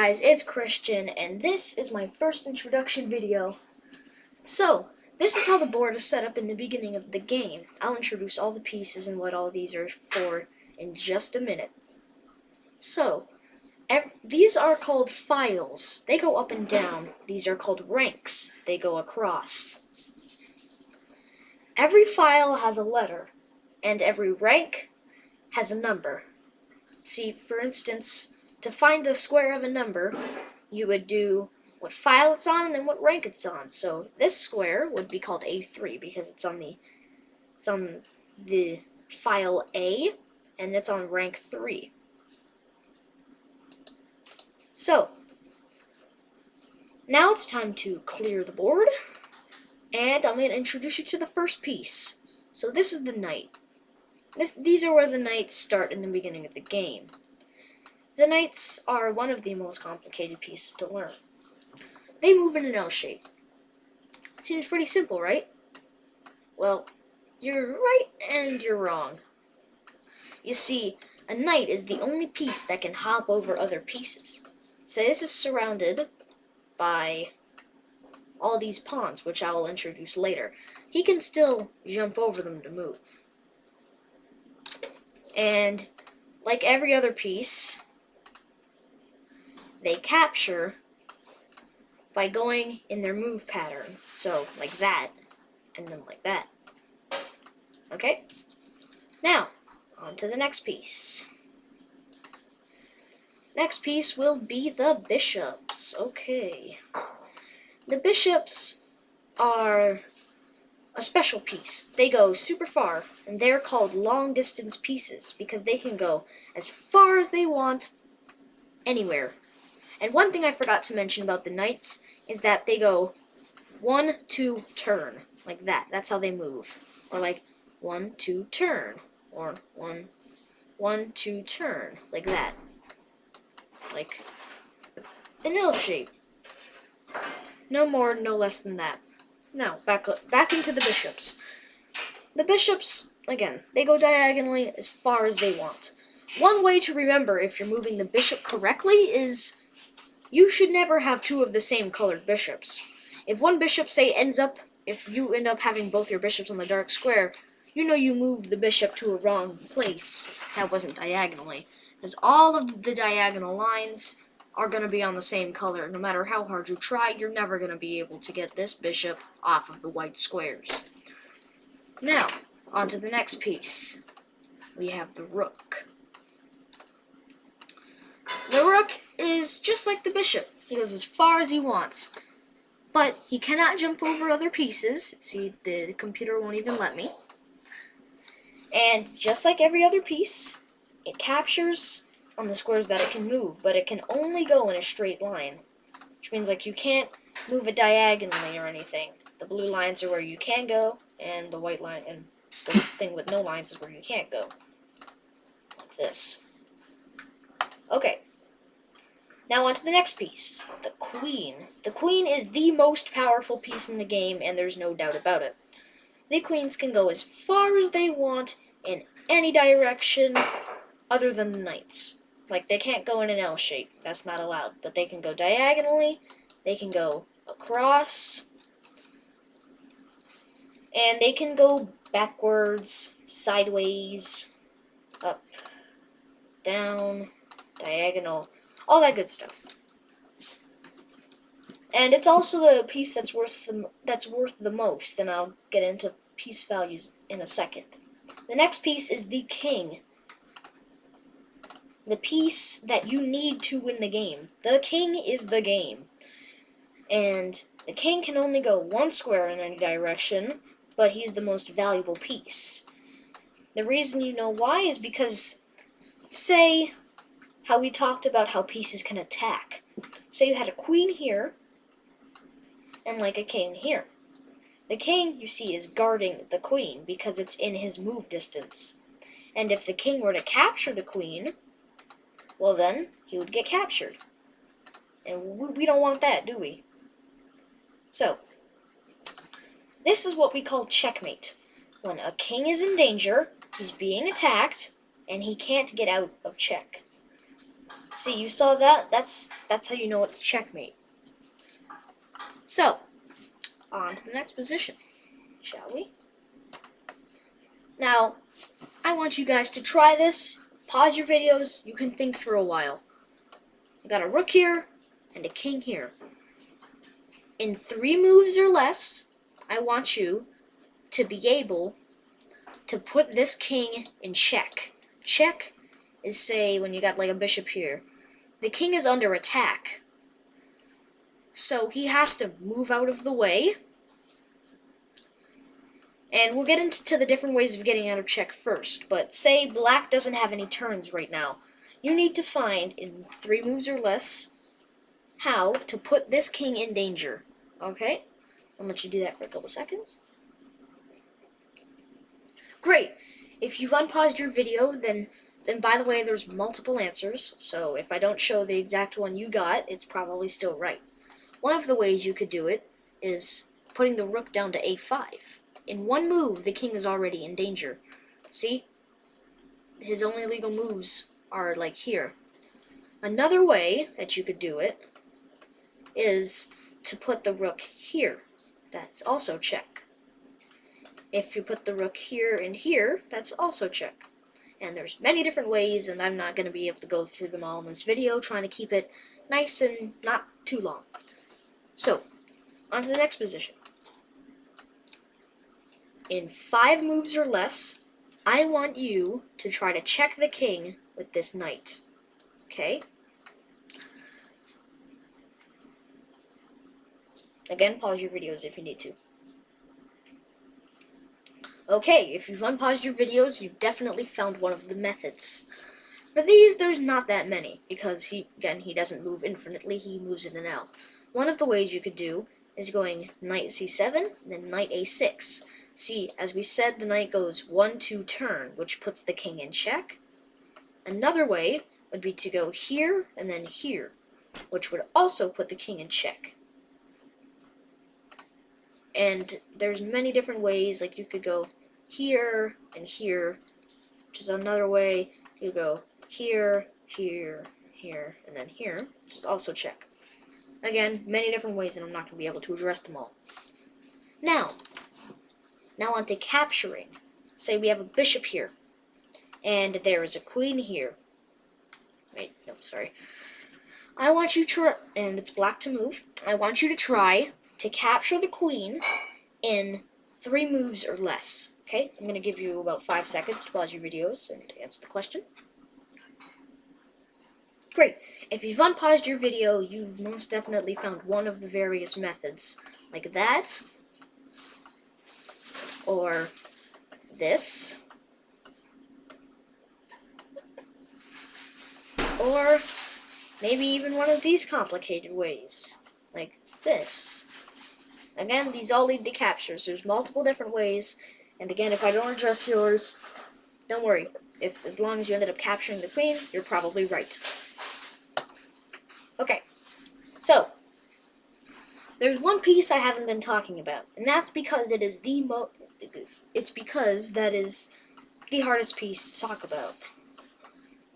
guys, it's Christian, and this is my first introduction video. So, this is how the board is set up in the beginning of the game. I'll introduce all the pieces and what all these are for in just a minute. So, these are called files. They go up and down. These are called ranks. They go across. Every file has a letter, and every rank has a number. See, for instance, to find the square of a number, you would do what file it's on and then what rank it's on. So this square would be called A3 because it's on the file A and it's on rank 3. So now it's time to clear the board, and I'm going to introduce you to the first piece. So this is the knight. These are where the knights start in the beginning of the game. The knights are one of the most complicated pieces to learn. They move in an L shape. Seems pretty simple, right? Well, you're right and you're wrong. You see, a knight is the only piece that can hop over other pieces. So this is surrounded by all these pawns, which I will introduce later. He can still jump over them to move. And like every other piece, they capture by going in their move pattern. So, like that, and then like that. Okay? Now, on to the next piece. Next piece will be the bishops. Okay. The bishops are a special piece. They go super far, and they're called long-distance pieces because they can go as far as they want anywhere. And one thing I forgot to mention about the knights is that they go 1, 2, turn, like that. That's how they move. Or like 1, 2, turn, or 1, 1, 2, turn, like that. Like an L shape. No more, no less than that. Now, back into the bishops. The bishops, again, they go diagonally as far as they want. One way to remember if you're moving the bishop correctly is you should never have two of the same colored bishops. If one bishop, say, if you end up having both your bishops on the dark square, you know you moved the bishop to a wrong place. That wasn't diagonally. Because all of the diagonal lines are going to be on the same color. No matter how hard you try, you're never going to be able to get this bishop off of the white squares. Now, on to the next piece. We have the rook. The rook is just like the bishop. He goes as far as he wants. But he cannot jump over other pieces. See, the computer won't even let me. And just like every other piece, it captures on the squares that it can move, but it can only go in a straight line. Which means like you can't move it diagonally or anything. The blue lines are where you can go, and the white line and the thing with no lines is where you can't go. Like this. Okay. Now on to the next piece, the queen. The queen is the most powerful piece in the game, and there's no doubt about it. The queens can go as far as they want in any direction other than the knights. Like, they can't go in an L shape. That's not allowed. But they can go diagonally, they can go across, and they can go backwards, sideways, up, down, diagonal, all that good stuff. And it's also the piece that's worth the most, and I'll get into piece values in a second. The next piece is the king. The piece that you need to win the game. The king is the game. And the king can only go one square in any direction, but he's the most valuable piece. The reason you know why is because, say, how we talked about how pieces can attack. Say you had a queen here, and like a king here. The king, you see, is guarding the queen because it's in his move distance. And if the king were to capture the queen, well then, he would get captured. And we don't want that, do we? So, this is what we call checkmate. When a king is in danger, he's being attacked, and he can't get out of check. See, you saw that? That's how you know it's checkmate. So, on to the next position, shall we? Now, I want you guys to try this. Pause your videos. You can think for a while. I got a rook here and a king here. In 3 moves or less, I want you to be able to put this king in check. Check is, say, when you got like a bishop here. The king is under attack. So he has to move out of the way. And we'll get into the different ways of getting out of check first. But say black doesn't have any turns right now. You need to find, in 3 moves or less, how to put this king in danger. Okay? I'll let you do that for a couple seconds. Great. If you've unpaused your video, then by the way, there's multiple answers. So if I don't show the exact one you got, it's probably still right. One of the ways you could do it is putting the rook down to a5. In 1 move, the king is already in danger. See? His only legal moves are like here. Another way that you could do it is to put the rook here. That's also check. If you put the rook here and here, that's also check. And there's many different ways, and I'm not going to be able to go through them all in this video, trying to keep it nice and not too long. So, on to the next position. In 5 moves or less, I want you to try to check the king with this knight. Okay? Again, pause your videos if you need to. Okay, if you've unpaused your videos, you've definitely found one of the methods. For these, there's not that many, because he doesn't move infinitely, he moves in and out. One of the ways you could do is going knight c7, then knight a6. See, as we said, the knight goes 1-2 turn, which puts the king in check. Another way would be to go here and then here, which would also put the king in check. And there's many different ways, like you could go here and here, which is another way. You go here, here, here, and then here, which is also check. Again, many different ways, and I'm not going to be able to address them all. Now on to capturing. Say we have a bishop here, and there is a queen here. Wait, no, sorry. I want you to, and it's black to move, I want you to try to capture the queen in 3 moves or less. Okay, I'm going to give you about 5 seconds to pause your videos and answer the question. Great. If you've unpaused your video, you've most definitely found one of the various methods, like that, or this, or maybe even one of these complicated ways, like this. Again, these all lead to captures. There's multiple different ways, and again, if I don't address yours, don't worry. As long as you ended up capturing the queen, you're probably right. Okay, so there's one piece I haven't been talking about, and that's because it is that is the hardest piece to talk about.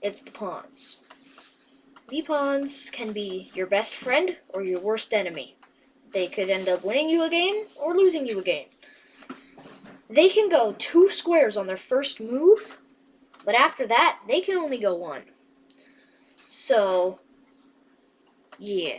It's the pawns. The pawns can be your best friend or your worst enemy. They could end up winning you a game or losing you a game. They can go 2 squares on their first move, but after that, they can only go 1. So, yeah.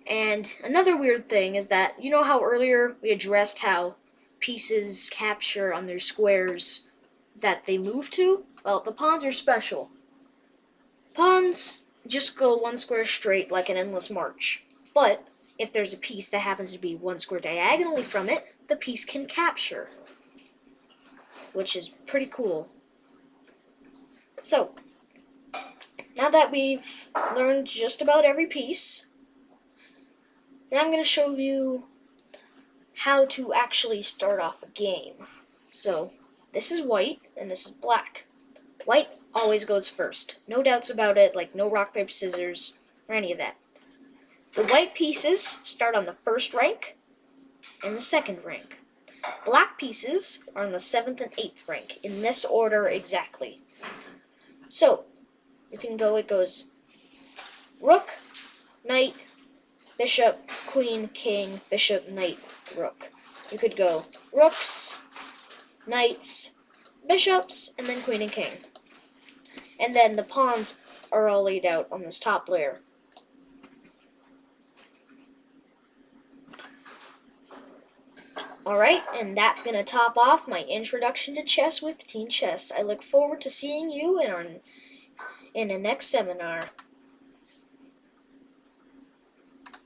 And another weird thing is that, you know how earlier we addressed how pieces capture on their squares that they move to? Well, the pawns are special. Pawns just go 1 square straight like an endless march. But if there's a piece that happens to be 1 square diagonally from it, the piece can capture, which is pretty cool. So, now that we've learned just about every piece, now I'm going to show you how to actually start off a game. So, this is white, and this is black. White always goes first. No doubts about it, like no rock, paper, scissors, or any of that. The white pieces start on the 1st rank and the 2nd rank. Black pieces are on the 7th and 8th rank, in this order exactly. So, You can go, it goes rook, knight, bishop, queen, king, bishop, knight, rook. You could go rooks, knights, bishops, and then queen and king. And then the pawns are all laid out on this top layer. Alright, and that's going to top off my introduction to chess with Teen Chess. I look forward to seeing you in the next seminar.